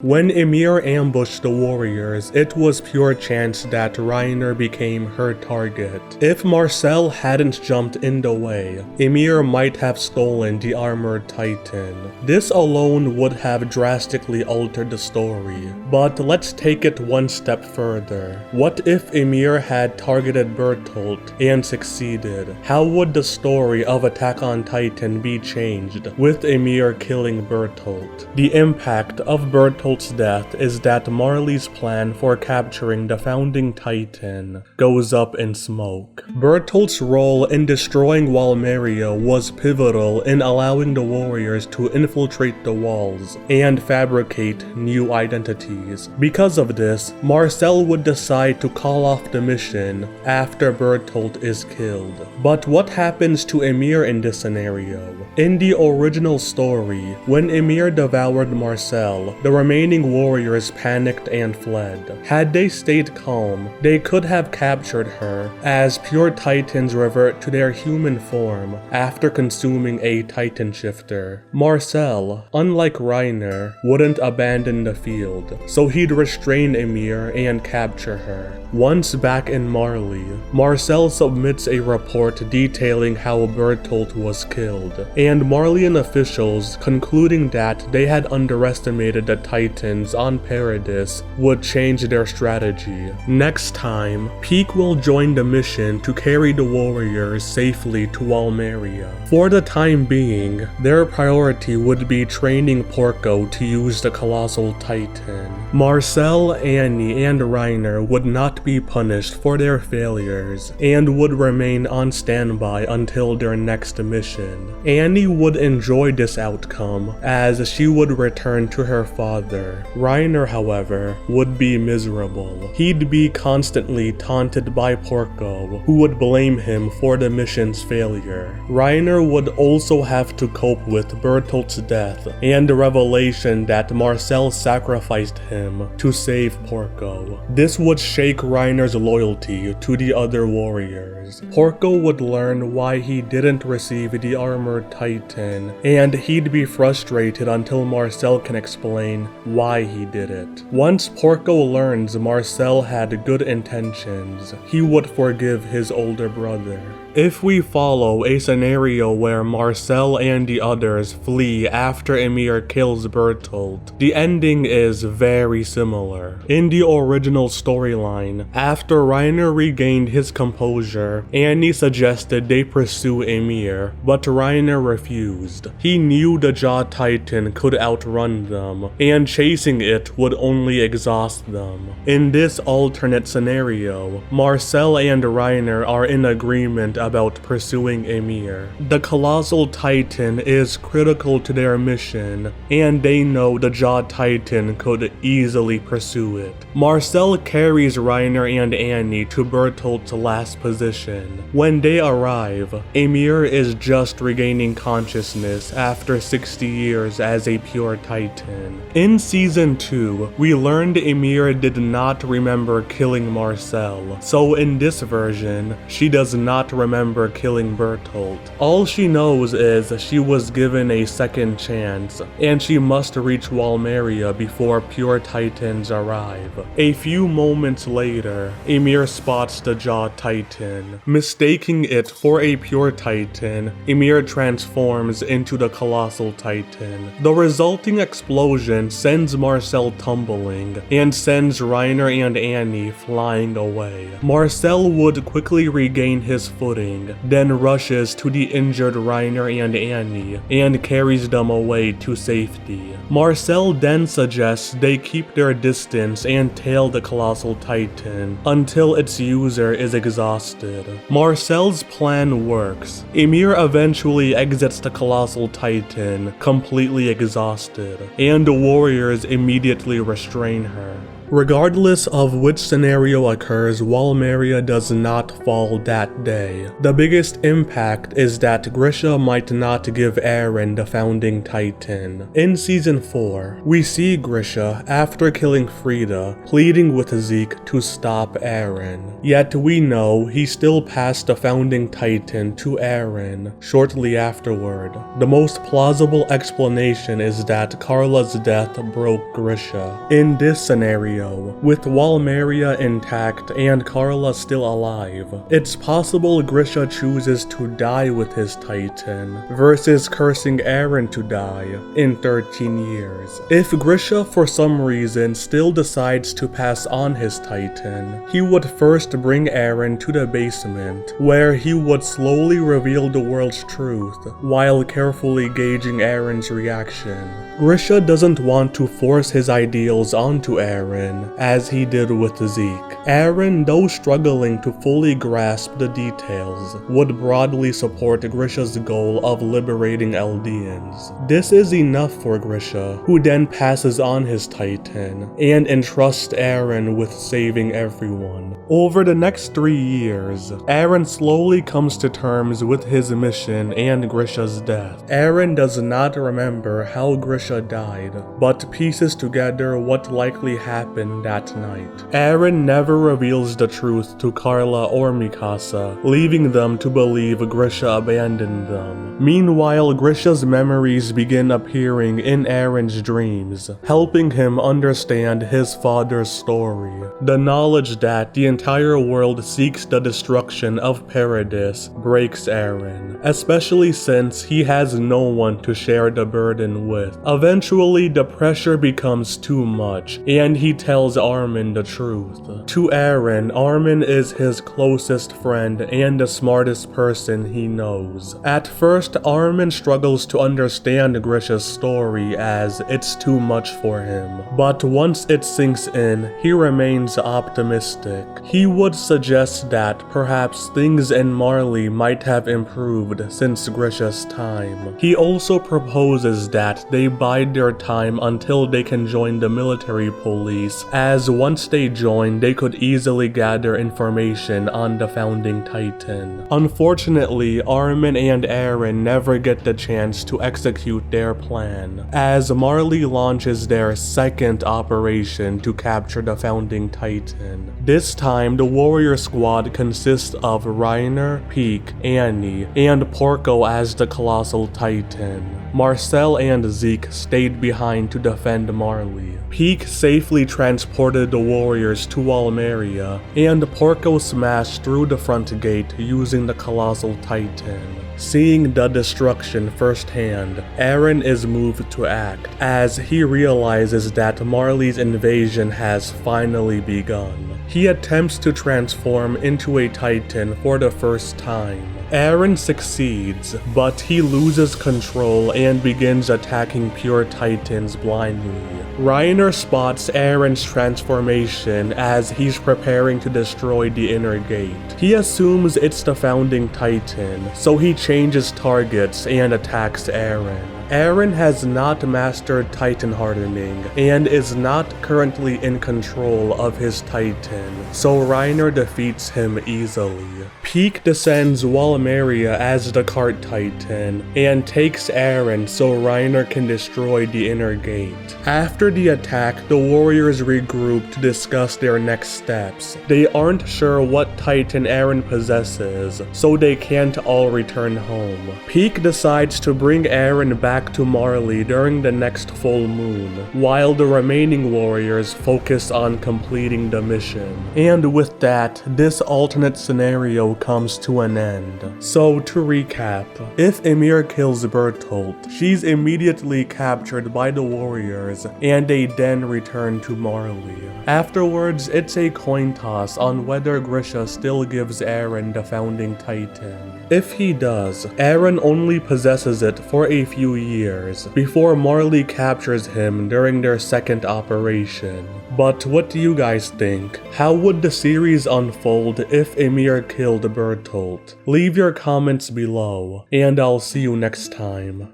When Ymir ambushed the warriors, it was pure chance that Reiner became her target. If Marcel hadn't jumped in the way, Ymir might have stolen the armored titan. This alone would have drastically altered the story. But let's take it one step further. What if Ymir had targeted Bertolt and succeeded? How would the story of Attack on Titan be changed with Ymir killing Bertolt? The impact of Bertolt's death is that Marley's plan for capturing the founding titan goes up in smoke. Bertolt's role in destroying Ymir was pivotal in allowing the warriors to infiltrate the walls and fabricate new identities. Because of this, Marcel would decide to call off the mission after Bertolt is killed. But what happens to Ymir in this scenario? In the original story, when Ymir devoured Marcel, the remaining warriors panicked and fled. Had they stayed calm, they could have captured her, as pure titans revert to their human form after consuming a titan shifter. Marcel, unlike Reiner, wouldn't abandon the field, so he'd restrain Ymir and capture her. Once back in Marley, Marcel submits a report detailing how Bertolt was killed, and Marleyan officials, concluding that they had underestimated the Titans on Paradis, would change their strategy. Next time, Peak will join the mission to carry the warriors safely to Ymir. For the time being, their priority would be training Porco to use the Colossal Titan. Marcel, Annie, and Reiner would not be punished for their failures, and would remain on standby until their next mission. Annie would enjoy this outcome, as she would return to her father. Reiner, however, would be miserable. He'd be constantly taunted by Porco, who would blame him for the mission's failure. Reiner would also have to cope with Bertolt's death, and the revelation that Marcel sacrificed him to save Porco. This would shake Reiner's loyalty to the other warriors. Porco would learn why he didn't receive the armored titan, and he'd be frustrated until Marcel can explain why he did it. Once Porco learns Marcel had good intentions, he would forgive his older brother. If we follow a scenario where Marcel and the others flee after Ymir kills Bertolt, the ending is very similar. In the original storyline, after Reiner regained his composure, Annie suggested they pursue Ymir, but Reiner refused. He knew the Jaw Titan could outrun them, and chasing it would only exhaust them. In this alternate scenario, Marcel and Reiner are in agreement about pursuing Ymir. The Colossal Titan is critical to their mission, and they know the Jaw Titan could easily pursue it. Marcel carries Reiner and Annie to Bertolt's last position. When they arrive, Ymir is just regaining consciousness after 60 years as a pure Titan. In Season 2, we learned Ymir did not remember killing Marcel, so in this version, she does not remember killing Bertolt. All she knows is she was given a second chance, and she must reach Ymir before pure Titans arrive. A few moments later, Ymir spots the Jaw Titan. Mistaking it for a pure Titan, Ymir transforms into the Colossal Titan. The resulting explosion sends Marcel tumbling, and sends Reiner and Annie flying away. Marcel would quickly regain his footing, then rushes to the injured Reiner and Annie, and carries them away to safety. Marcel then suggests they keep their distance and tail the Colossal Titan until its user is exhausted. Marcel's plan works. Ymir eventually exits the Colossal Titan, completely exhausted, and the warriors immediately restrain her. Regardless of which scenario occurs, Walmeria does not fall that day. The biggest impact is that Grisha might not give Eren the founding titan. In season 4, we see Grisha, after killing Frida, pleading with Zeke to stop Eren. Yet we know he still passed the founding titan to Eren shortly afterward. The most plausible explanation is that Carla's death broke Grisha. In this scenario, with Walmeria intact and Carla still alive, it's possible Grisha chooses to die with his titan versus cursing Eren to die in 13 years. If Grisha for some reason still decides to pass on his titan, he would first bring Eren to the basement, where he would slowly reveal the world's truth while carefully gauging Eren's reaction. Grisha doesn't want to force his ideals onto Eren, as he did with Zeke. Eren, though struggling to fully grasp the details, would broadly support Grisha's goal of liberating Eldians. This is enough for Grisha, who then passes on his titan and entrusts Eren with saving everyone. Over the next 3 years, Eren slowly comes to terms with his mission and Grisha's death. Eren does not remember how Grisha died, but pieces together what likely happened that night. Eren never reveals the truth to Carla or Mikasa, leaving them to believe Grisha abandoned them. Meanwhile, Grisha's memories begin appearing in Eren's dreams, helping him understand his father's story. The knowledge that the entire world seeks the destruction of Paradis breaks Eren, especially since he has no one to share the burden with. Eventually, the pressure becomes too much, and he tells Armin the truth. To Eren, Armin is his closest friend and the smartest person he knows. At first, Armin struggles to understand Grisha's story as it's too much for him, but once it sinks in, he remains optimistic. He would suggest that perhaps things in Marley might have improved since Grisha's time. He also proposes that they bide their time until they can join the military police, as once they join, they could easily gather information on the founding titan. Unfortunately, Armin and Eren never get the chance to execute their plan, as Marley launches their second operation to capture the founding titan. This time, the warrior squad consists of Reiner, Peak, Annie, and Porco as the colossal titan. Marcel and Zeke stayed behind to defend Marley. Peak safely transported the warriors to Walmeria, and Porco smashed through the front gate using the colossal titan. Seeing the destruction firsthand, Eren is moved to act, as he realizes that Marley's invasion has finally begun. He attempts to transform into a titan for the first time. Eren succeeds, but he loses control and begins attacking pure titans blindly. Reiner spots Eren's transformation as he's preparing to destroy the inner gate. He assumes it's the founding titan, so he changes targets and attacks Eren. Eren has not mastered titan hardening and is not currently in control of his titan, so Reiner defeats him easily. Peak descends Walmeria as the cart titan and takes Eren so Reiner can destroy the inner gate. After the attack, the warriors regroup to discuss their next steps. They aren't sure what titan Eren possesses, so they can't all return home. Peak decides to bring Eren back to Marley during the next full moon, while the remaining warriors focus on completing the mission. And with that, this alternate scenario comes to an end. So to recap, if Ymir kills Bertolt, she's immediately captured by the warriors and they then return to Marley. Afterwards, it's a coin toss on whether Grisha still gives Eren the founding titan. If he does, Eren only possesses it for a few years before Marley captures him during their second operation. But what do you guys think? How would the series unfold if Ymir killed Bertolt? Leave your comments below, and I'll see you next time.